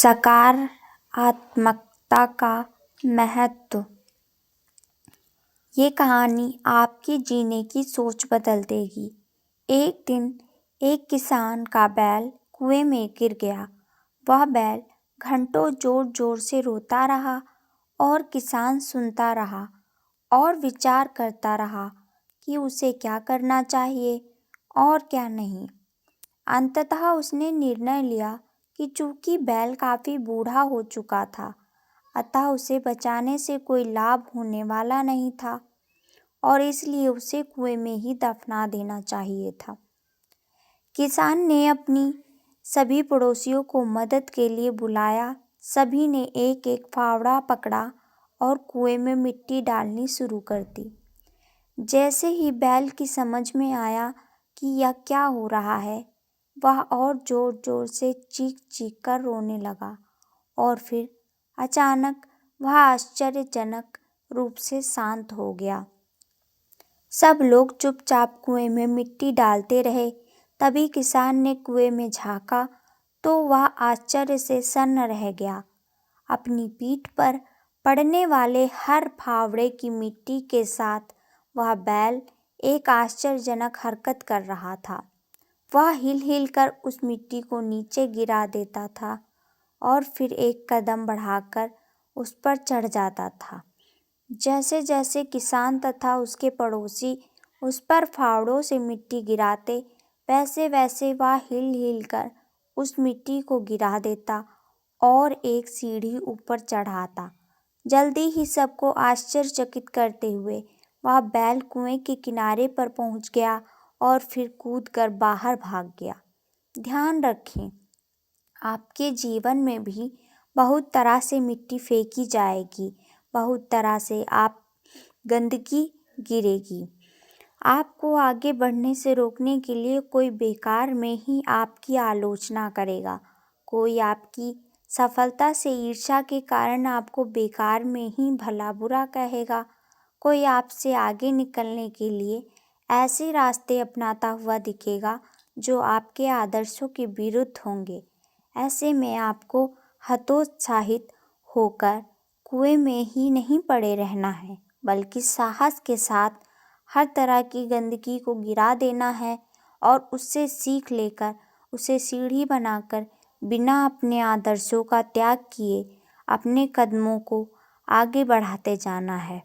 सकारात्मकता का महत्व। ये कहानी आपके जीने की सोच बदल देगी। एक दिन एक किसान का बैल कुएं में गिर गया। वह बैल घंटों जोर जोर से रोता रहा और किसान सुनता रहा और विचार करता रहा कि उसे क्या करना चाहिए और क्या नहीं। अंततः उसने निर्णय लिया कि चूंकि बैल काफी बूढ़ा हो चुका था, अतः उसे बचाने से कोई लाभ होने वाला नहीं था और इसलिए उसे कुएं में ही दफना देना चाहिए था। किसान ने अपनी सभी पड़ोसियों को मदद के लिए बुलाया। सभी ने एक एक फावड़ा पकड़ा और कुएं में मिट्टी डालनी शुरू कर दी। जैसे ही बैल की समझ में आया कि यह क्या हो रहा है, वह और जोर जोर से चीख चीख कर रोने लगा और फिर अचानक वह आश्चर्यजनक रूप से शांत हो गया। सब लोग चुपचाप कुएं में मिट्टी डालते रहे। तभी किसान ने कुएं में झांका तो वह आश्चर्य से सन्न रह गया। अपनी पीठ पर पड़ने वाले हर फावड़े की मिट्टी के साथ वह बैल एक आश्चर्यजनक हरकत कर रहा था। वह हिल हिल कर उस मिट्टी को नीचे गिरा देता था और फिर एक कदम बढ़ाकर उस पर चढ़ जाता था। जैसे जैसे किसान तथा उसके पड़ोसी उस पर फावड़ों से मिट्टी गिराते, वैसे वैसे वह हिल हिल कर उस मिट्टी को गिरा देता और एक सीढ़ी ऊपर चढ़ाता। जल्दी ही सबको आश्चर्यचकित करते हुए वह बैल कुएं के किनारे पर पहुंच गया और फिर कूदकर बाहर भाग गया। ध्यान रखें, आपके जीवन में भी बहुत तरह से मिट्टी फेंकी जाएगी, बहुत तरह से आप गंदगी गिरेगी। आपको आगे बढ़ने से रोकने के लिए कोई बेकार में ही आपकी आलोचना करेगा, कोई आपकी सफलता से ईर्ष्या के कारण आपको बेकार में ही भला बुरा कहेगा, कोई आपसे आगे निकलने के लिए ऐसे रास्ते अपनाता हुआ दिखेगा जो आपके आदर्शों के विरुद्ध होंगे। ऐसे में आपको हतोत्साहित होकर कुएं में ही नहीं पड़े रहना है, बल्कि साहस के साथ हर तरह की गंदगी को गिरा देना है और उससे सीख लेकर उसे सीढ़ी बनाकर बिना अपने आदर्शों का त्याग किए अपने कदमों को आगे बढ़ाते जाना है।